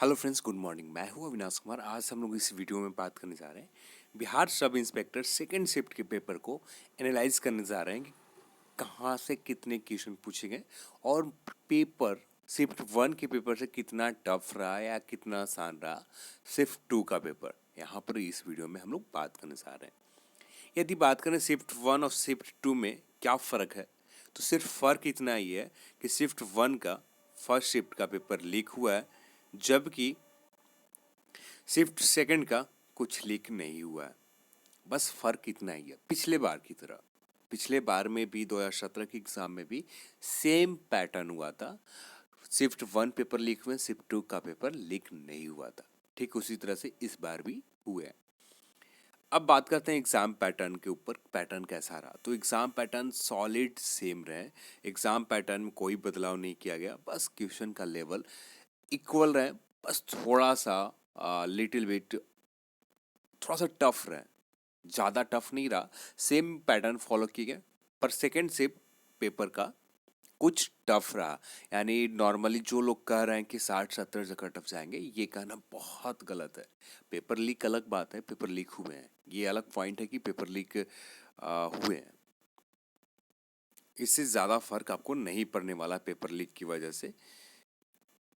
Hello friends, good morning. मैं हूं अविनाश कुमार। आज हम लोग इस वीडियो में बात करने जा रहे हैं Bihar sub inspector second shift के पेपर को एनालाइज करने जा रहे हैं कि कहाँ से कितने क्वेश्चन पूछे गए और पेपर शिफ्ट वन के पेपर से कितना टफ रहा या कितना आसान रहा शिफ्ट टू का पेपर। यहाँ पर इस वीडियो में हम लोग बात करने जा रहे हैं। यदि बात करें शिफ्ट वन और शिफ्ट टू में क्या फ़र्क है, तो सिर्फ फ़र्क इतना ही है कि शिफ्ट वन का फर्स्ट शिफ्ट का पेपर लीक हुआ है, जबकि शिफ्ट सेकंड का कुछ लीक नहीं हुआ है। बस फर्क इतना ही है पिछले बार की तरह। पिछले बार में भी 2017 के एग्जाम में भी सेम पैटर्न हुआ था। शिफ्ट वन पेपर लीक हुए, शिफ्ट टू का पेपर लीक नहीं हुआ था। ठीक उसी तरह से इस बार भी हुए हैं। अब बात करते हैं एग्जाम पैटर्न के ऊपर। पैटर्न कैसा रहा, तो एग्जाम पैटर्न सॉलिड सेम रहे। एग्जाम पैटर्न में कोई बदलाव नहीं किया गया, बस क्वेश्चन का लेवल इक्वल रहे। बस थोड़ा सा लिटिल बिट थोड़ा सा टफ रहे, ज़्यादा टफ नहीं रहा। सेम पैटर्न फॉलो किए गए, पर सेकेंड से पेपर का कुछ टफ रहा। यानी नॉर्मली जो लोग कह रहे हैं कि 60-70 जगह टफ जाएंगे, ये कहना बहुत गलत है। पेपर लीक अलग बात है, पेपर लीक हुए हैं, ये अलग पॉइंट है कि पेपर लीक हुए हैं। इससे ज़्यादा फर्क आपको नहीं पड़ने वाला पेपर लीक की वजह से।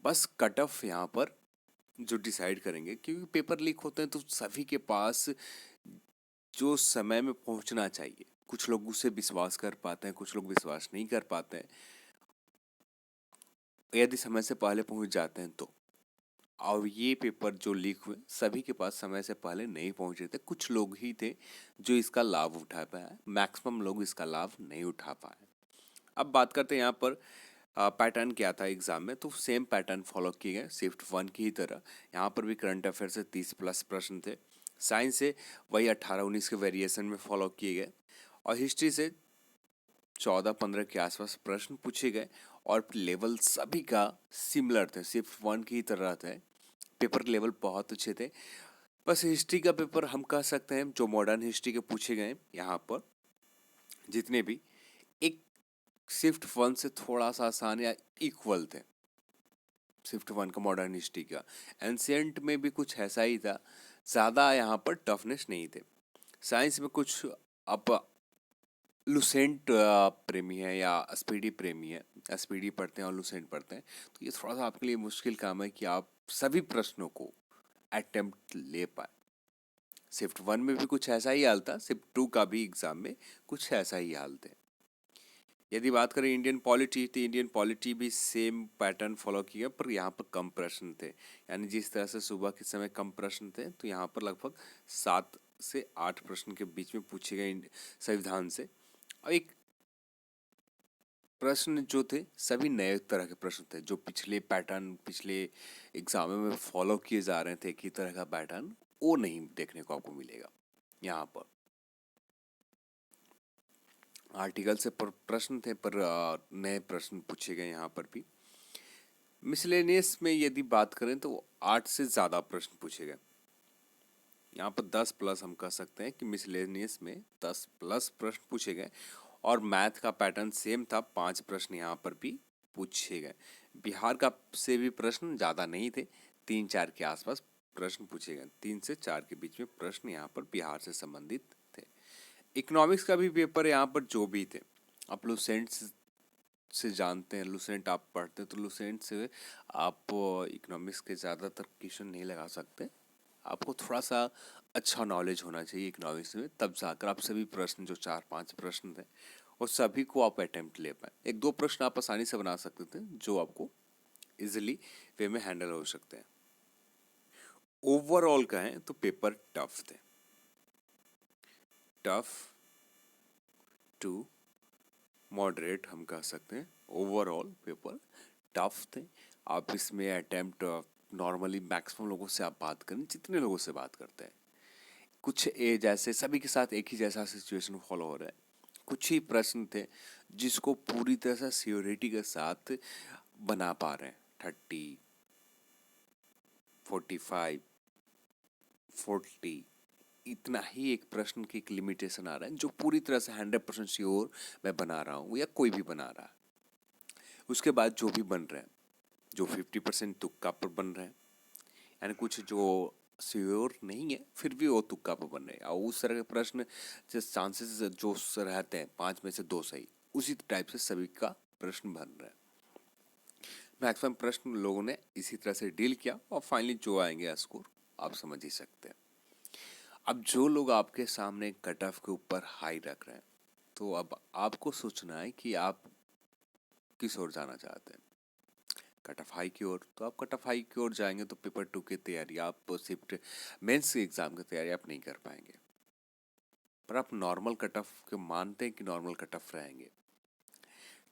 बस कट ऑफ यहाँ पर जो डिसाइड करेंगे, क्योंकि पेपर लीक होते हैं तो सभी के पास जो समय में पहुंचना चाहिए, कुछ लोग उसे विश्वास कर पाते हैं, कुछ लोग विश्वास नहीं कर पाते हैं। यदि समय से पहले पहुंच जाते हैं तो, और ये पेपर जो लीक हुए सभी के पास समय से पहले नहीं पहुंचे थे। कुछ लोग ही थे जो इसका लाभ उठा पाए, मैक्सिमम लोग इसका लाभ नहीं उठा पाए। अब बात करते हैं यहाँ पर पैटर्न क्या था एग्जाम में, तो सेम पैटर्न फॉलो किए गए शिफ्ट वन की ही तरह। यहाँ पर भी करंट अफेयर से 30+ प्रश्न थे। साइंस से वही 18-19 के वेरिएशन में फॉलो किए गए, और हिस्ट्री से 14-15 के आसपास प्रश्न पूछे गए। और लेवल सभी का सिमिलर थे, सिर्फ वन की ही तरह थे। पेपर लेवल बहुत अच्छे थे। बस हिस्ट्री का पेपर हम कह सकते हैं, जो मॉडर्न हिस्ट्री के पूछे गए यहाँ पर जितने भी, एक शिफ्ट वन से थोड़ा सा आसान या इक्वल थे। शिफ्ट वन का मॉडर्न हिस्ट्री का एंशियंट में भी कुछ ऐसा ही था, ज़्यादा यहाँ पर टफनेस नहीं थे। साइंस में कुछ अब लुसेंट प्रेमी है या स्पीडी प्रेमी है, स्पीडी पढ़ते हैं और लुसेंट पढ़ते हैं, तो ये थोड़ा सा आपके लिए मुश्किल काम है कि आप सभी प्रश्नों को अटेम्प्ट ले पाए। शिफ्ट वन में भी कुछ ऐसा ही हाल था, शिफ्ट टू का भी एग्जाम में कुछ ऐसा ही हाल थे। यदि बात करें इंडियन पॉलिटी, तो इंडियन पॉलिटी भी सेम पैटर्न फॉलो किया, पर यहाँ पर कम प्रश्न थे। यानी जिस तरह से सुबह के समय कम प्रश्न थे, तो यहाँ पर लगभग 7 से 8 प्रश्न के बीच में पूछे गए संविधान से। और एक प्रश्न जो थे सभी नए तरह के प्रश्न थे, जो पिछले पैटर्न पिछले एग्जामों में फॉलो किए जा रहे थे एक ही तरह का पैटर्न, वो नहीं देखने को आपको मिलेगा। यहाँ पर आर्टिकल से प्रश्न थे, पर नए प्रश्न पूछे गए यहाँ पर भी। मिसलेनियस में यदि बात करें तो 8 से ज़्यादा प्रश्न पूछे गए। यहाँ पर 10+ हम कह सकते हैं कि मिसलेनियस में 10+ प्रश्न पूछे गए। और मैथ का पैटर्न सेम था, 5 प्रश्न यहाँ पर भी पूछे गए। बिहार का से भी प्रश्न ज़्यादा नहीं थे, 3-4 के आसपास प्रश्न पूछे गए। 3 से 4 के बीच में प्रश्न यहाँ पर बिहार से संबंधित थे। इकोनॉमिक्स का भी पेपर यहाँ पर जो भी थे, आप लुसेंट से जानते हैं, लुसेंट आप पढ़ते हैं, तो लुसेंट से आप इकोनॉमिक्स के ज़्यादातर क्वेश्चन नहीं लगा सकते। आपको थोड़ा सा अच्छा नॉलेज होना चाहिए इकोनॉमिक्स में, तब जाकर आप सभी प्रश्न जो 4-5 प्रश्न थे और सभी को आप अटेम्प्ट ले पाए। 1-2 प्रश्न आप आसानी से बना सकते थे, जो आपको इजिली वे में हैंडल हो सकते हैं। ओवरऑल कहें तो पेपर टफ थे, टफ टू मॉडरेट हम कह सकते हैं। ओवरऑल पेपर टफ थे। आप इसमें अटेम्प्ट नॉर्मली मैक्सिमम लोगों से आप बात करें, जितने लोगों से बात करते हैं, कुछ एज ऐसे सभी के साथ एक ही जैसा सिचुएशन फॉलो हो रहा है। कुछ ही प्रश्न थे जिसको पूरी तरह से सियोरिटी के साथ बना पा रहे हैं। 30, 45, 40, इतना ही एक प्रश्न की एक लिमिटेशन आ रहा है, जो पूरी तरह से 100% श्योर मैं बना रहा हूँ या कोई भी बना रहा है। उसके बाद जो भी बन रहे हैं, जो 50% तुक्का पर बन रहे हैं, यानी कुछ जो श्योर नहीं है फिर भी वो तुक्का पर बन रहे हैं, और उस तरह के प्रश्न जिस चांसेस जो रहते हैं 5 में से 2 सही, उसी टाइप से सभी का प्रश्न बन रहा है। मैक्सिमम प्रश्न लोगों ने इसी तरह से डील किया और फाइनली जो आएंगे स्कोर आप समझ ही सकते हैं। अब जो लोग आपके सामने कट ऑफ के ऊपर हाई रख रहे हैं, तो अब आपको सोचना है कि आप किस ओर जाना चाहते हैं। कट ऑफ हाई की ओर, तो आप कट ऑफ हाई की ओर जाएंगे तो पेपर 2 की तैयारी, आप शिफ्ट मेंस एग्जाम की तैयारी आप नहीं कर पाएंगे। पर आप नॉर्मल कट ऑफ के मानते हैं कि नॉर्मल कट ऑफ रहेंगे।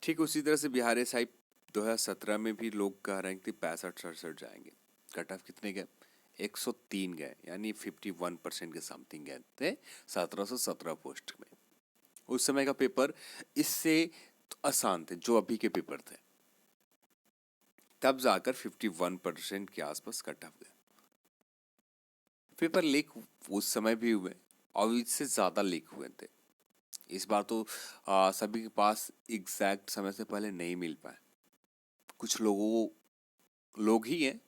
ठीक उसी तरह से बिहार एसआई 2017 में भी लोग कह रहे हैं कि 65-67 जाएंगे। कट ऑफ कितने गए? 103 गए, यानी 51% के समथिंग गए थे 1717 पोस्ट में। उस समय का पेपर इससे आसान थे जो अभी के पेपर थे, तब जाकर 51% के आसपास कट ऑफ गए। पेपर लीक उस समय भी हुए और इससे ज़्यादा लीक हुए थे। इस बार तो सभी के पास एग्जैक्ट समय से पहले नहीं मिल पाए। कुछ लोग ही हैं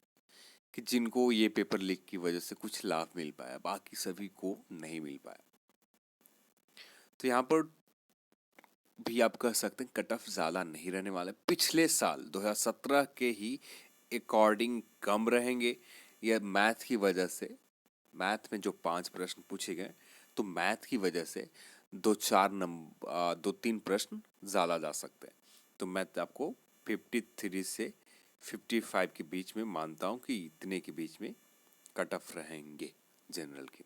कि जिनको ये पेपर लीक की वजह से कुछ लाभ मिल पाया, बाकी सभी को नहीं मिल पाया। तो यहाँ पर भी आप कह सकते हैं कट ऑफ ज़्यादा नहीं रहने वाले। पिछले साल 2017 के ही अकॉर्डिंग कम रहेंगे, या मैथ की वजह से, मैथ में जो 5 प्रश्न पूछे गए तो मैथ की वजह से 2-3 प्रश्न ज़्यादा जा सकते हैं। तो मैं आपको 53 से 55 के बीच में मानता हूँ कि इतने के बीच में कट ऑफ रहेंगे जनरल की।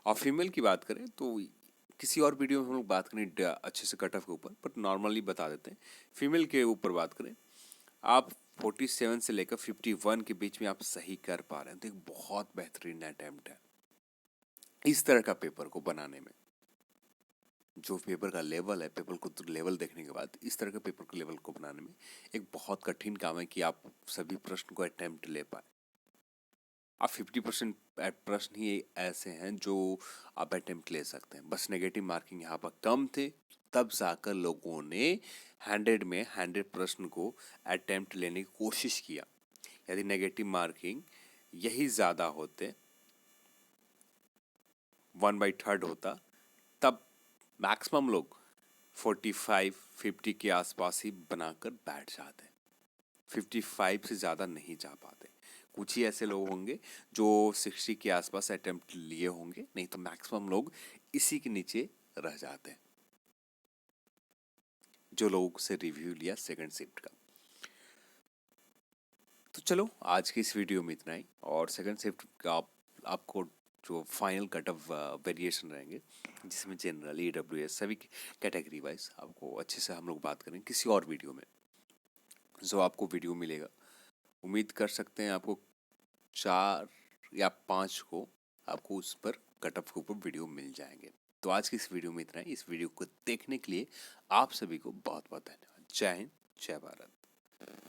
और फीमेल की बात करें तो किसी और वीडियो में हम लोग बात करें अच्छे से कट ऑफ के ऊपर, बट नॉर्मली बता देते हैं। फीमेल के ऊपर बात करें, आप 47 से लेकर 51 के बीच में आप सही कर पा रहे हैं तो एक बहुत बेहतरीन अटेम्प्ट है। इस तरह का पेपर को बनाने में जो पेपर का लेवल है, पेपर को लेवल देखने के बाद इस तरह के पेपर के लेवल को बनाने में एक बहुत कठिन काम है कि आप सभी प्रश्न को अटेम्प्ट ले पाए। आप 50% प्रश्न ही ऐसे हैं जो आप अटेम्प्ट ले सकते हैं। बस नेगेटिव मार्किंग यहाँ पर कम थे, तब जाकर लोगों ने 100 में 100 प्रश्न को अटेम्प्ट लेने की कोशिश किया। यदि नेगेटिव मार्किंग यही ज़्यादा होते, 1/3 होता, तब मैक्सिमम लोग 45-50 के आसपास ही बनाकर बैठ जाते। 55 से ज़्यादा नहीं जा पाते। कुछ ही ऐसे लोग होंगे जो 60 के आसपास अटेम्प्ट लिए होंगे, नहीं तो मैक्सिमम लोग इसी के नीचे रह जाते हैं जो लोगों से रिव्यू लिया सेकंड शिफ्ट का। तो चलो आज की इस वीडियो में इतना ही, और सेकंड शिफ्ट का आपको जो फाइनल कट ऑफ वेरिएशन रहेंगे जिसमें जनरल EWS सभी कैटेगरी वाइज आपको अच्छे से हम लोग बात करेंगे किसी और वीडियो में। जो आपको वीडियो मिलेगा, उम्मीद कर सकते हैं आपको 4 या 5 को आपको उस पर कट ऑफ के ऊपर वीडियो मिल जाएंगे। तो आज की इस वीडियो में इतना ही। इस वीडियो को देखने के लिए आप सभी को बहुत बहुत धन्यवाद। जय हिंद, जय भारत।